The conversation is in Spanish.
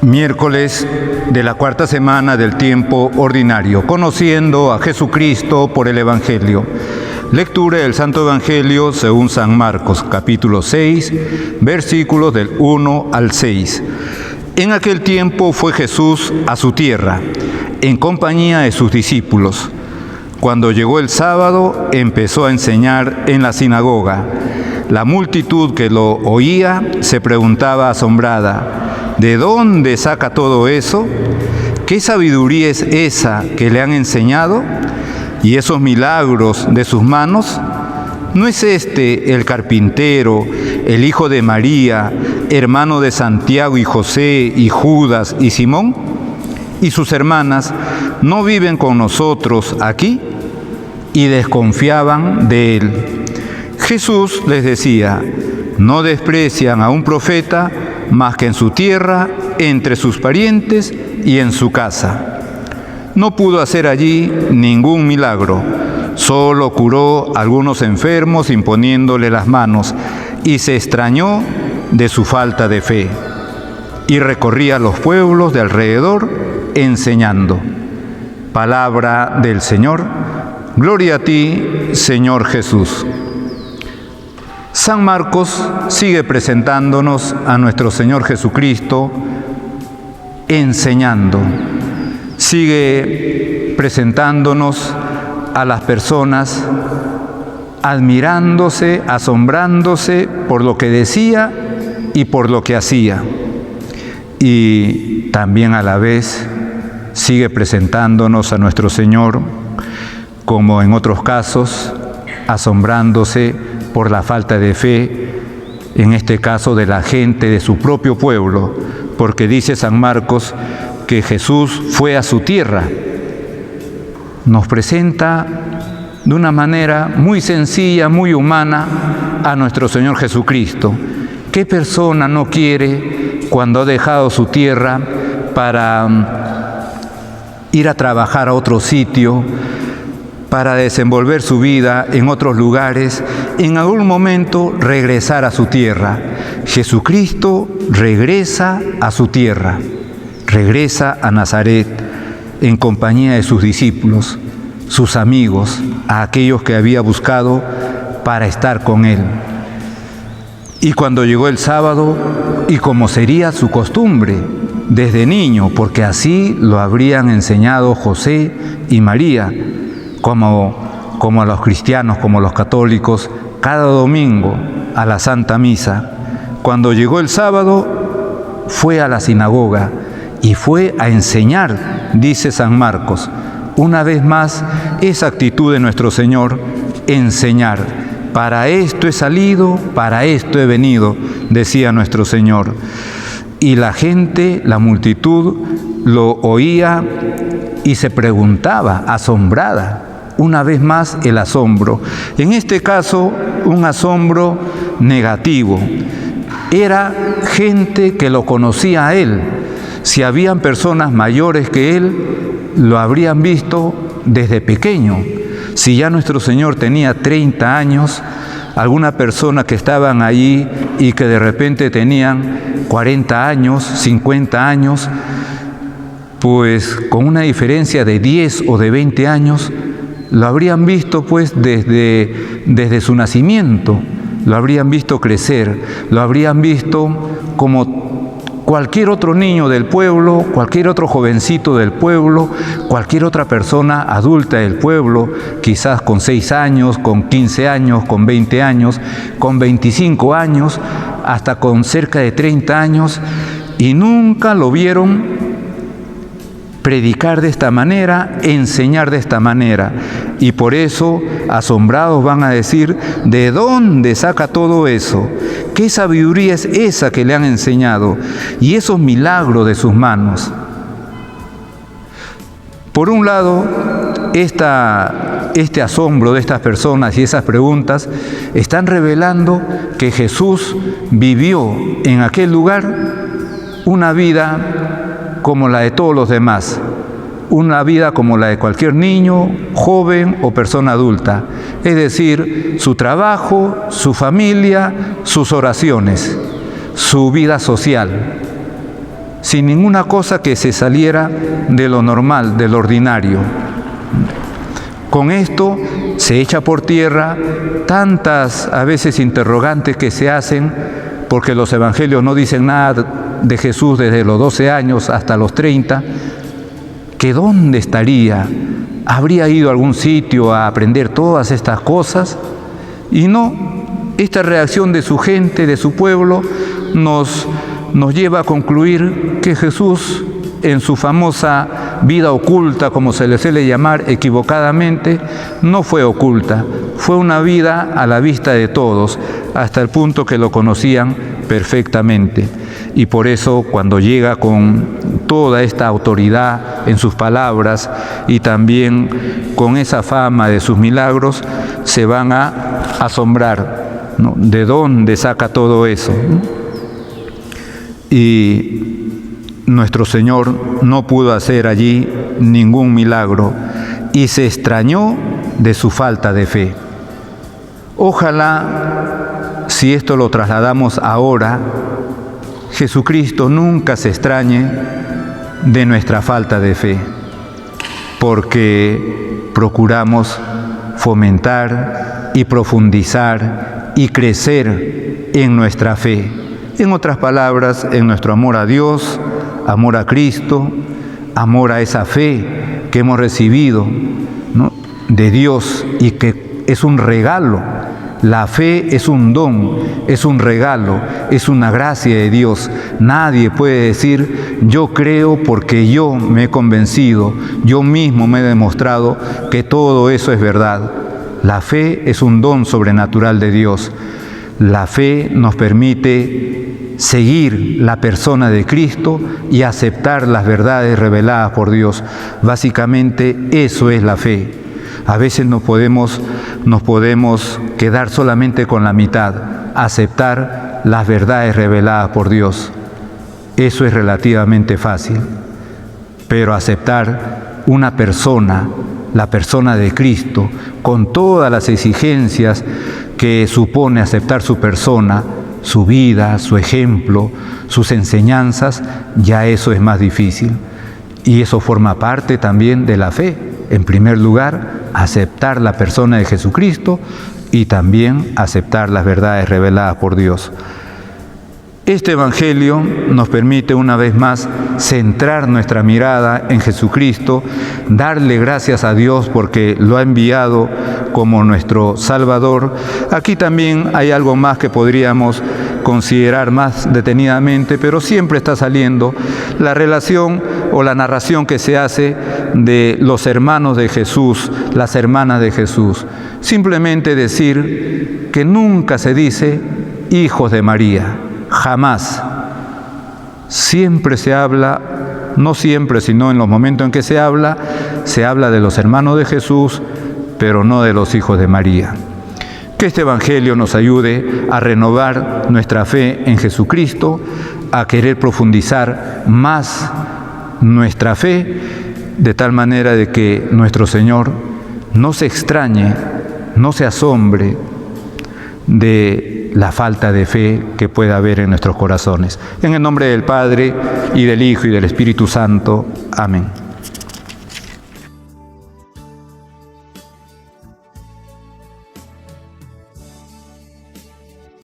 Miércoles de la cuarta semana del tiempo ordinario, conociendo a Jesucristo por el Evangelio. Lectura del Santo Evangelio según San Marcos, capítulo 6, versículos del 1 al 6. En aquel tiempo fue Jesús a su tierra, en compañía de sus discípulos. Cuando llegó el sábado, empezó a enseñar en la sinagoga. La multitud que lo oía se preguntaba asombrada: ¿de dónde saca todo eso? ¿Qué sabiduría es esa que le han enseñado? ¿Y esos milagros de sus manos? ¿No es este el carpintero, el hijo de María, hermano de Santiago y José y Judas y Simón? ¿Y sus hermanas no viven con nosotros aquí? Y desconfiaban de él. Jesús les decía: no desprecian a un profeta más que en su tierra, entre sus parientes y en su casa. No pudo hacer allí ningún milagro, solo curó a algunos enfermos imponiéndole las manos, y se extrañó de su falta de fe. Y recorría los pueblos de alrededor enseñando. Palabra del Señor. Gloria a ti, Señor Jesús. San Marcos sigue presentándonos a nuestro Señor Jesucristo enseñando. Sigue presentándonos a las personas admirándose, asombrándose por lo que decía y por lo que hacía. Y también a la vez sigue presentándonos a nuestro Señor, como en otros casos, asombrándose por la falta de fe, en este caso de la gente de su propio pueblo, porque dice San Marcos que Jesús fue a su tierra. Nos presenta de una manera muy sencilla, muy humana, a nuestro Señor Jesucristo. ¿Qué persona no quiere, cuando ha dejado su tierra para ir a trabajar a otro sitio, para desenvolver su vida en otros lugares, en algún momento regresar a su tierra? Jesucristo regresa a su tierra, regresa a Nazaret en compañía de sus discípulos, sus amigos, a aquellos que había buscado para estar con él. Y cuando llegó el sábado, y como sería su costumbre desde niño, porque así lo habrían enseñado José y María, como a los cristianos, como a los católicos, cada domingo a la Santa Misa. Cuando llegó el sábado, fue a la sinagoga y fue a enseñar, dice San Marcos. Una vez más, esa actitud de nuestro Señor, enseñar. Para esto he salido, para esto he venido, decía nuestro Señor. Y la gente, la multitud, lo oía y se preguntaba, asombrada. Una vez más el asombro. En este caso, un asombro negativo. Era gente que lo conocía a él. Si habían personas mayores que él, lo habrían visto desde pequeño. Si ya nuestro Señor tenía 30 años, alguna persona que estaban allí y que de repente tenían 40 años, 50 años, pues con una diferencia de 10 o de 20 años, lo habrían visto pues desde su nacimiento, lo habrían visto crecer, lo habrían visto como cualquier otro niño del pueblo, cualquier otro jovencito del pueblo, cualquier otra persona adulta del pueblo, quizás con 6 años, con 15 años, con 20 años, con 25 años, hasta con cerca de 30 años, y nunca lo vieron predicar de esta manera, enseñar de esta manera. Y por eso, asombrados van a decir: ¿de dónde saca todo eso? ¿Qué sabiduría es esa que le han enseñado? Y esos milagros de sus manos. Por un lado, este asombro de estas personas y esas preguntas están revelando que Jesús vivió en aquel lugar una vida como la de todos los demás, una vida como la de cualquier niño, joven o persona adulta, es decir, su trabajo, su familia, sus oraciones, su vida social. sin ninguna cosa que se saliera de lo normal, de lo ordinario. Con esto se echa por tierra tantas a veces interrogantes que se hacen, porque los evangelios no dicen nada de Jesús desde los 12 años hasta los 30, que ¿dónde estaría? ¿Habría ido a algún sitio a aprender todas estas cosas? Y no, esta reacción de su gente, de su pueblo, nos lleva a concluir que Jesús, en su famosa vida oculta, como se le suele llamar equivocadamente, no fue oculta, fue una vida a la vista de todos, hasta el punto que lo conocían perfectamente. Y por eso, cuando llega con toda esta autoridad en sus palabras y también con esa fama de sus milagros, se van a asombrar, ¿no? ¿De dónde saca todo eso? Y nuestro Señor no pudo hacer allí ningún milagro y se extrañó de su falta de fe. Ojalá, si esto lo trasladamos ahora, Jesucristo nunca se extrañe de nuestra falta de fe, porque procuramos fomentar y profundizar y crecer en nuestra fe. En otras palabras, en nuestro amor a Dios, amor a Cristo, amor a esa fe que hemos recibido, ¿no?, de Dios, y que es un regalo. La fe es un don, es un regalo, es una gracia de Dios. Nadie puede decir, yo creo porque yo me he convencido, yo mismo me he demostrado que todo eso es verdad. La fe es un don sobrenatural de Dios. La fe nos permite seguir la persona de Cristo y aceptar las verdades reveladas por Dios. Básicamente eso es la fe. A veces nos podemos quedar solamente con la mitad, aceptar las verdades reveladas por Dios. Eso es relativamente fácil, pero aceptar una persona, la persona de Cristo, con todas las exigencias que supone aceptar su persona, su vida, su ejemplo, sus enseñanzas, ya eso es más difícil. Y eso forma parte también de la fe. En primer lugar, aceptar la persona de Jesucristo y también aceptar las verdades reveladas por Dios. Este Evangelio nos permite una vez más centrar nuestra mirada en Jesucristo, darle gracias a Dios porque lo ha enviado como nuestro Salvador. Aquí también hay algo más que podríamos considerar más detenidamente, pero siempre está saliendo la relación o la narración que se hace de los hermanos de Jesús, las hermanas de Jesús. Simplemente decir que nunca se dice hijos de María. Jamás. Siempre se habla, no siempre, sino en los momentos en que se habla de los hermanos de Jesús, pero no de los hijos de María. Que este Evangelio nos ayude a renovar nuestra fe en Jesucristo, a querer profundizar más nuestra fe, de tal manera de que nuestro Señor no se extrañe, no se asombre de la falta de fe que pueda haber en nuestros corazones. En el nombre del Padre, y del Hijo, y del Espíritu Santo. Amén.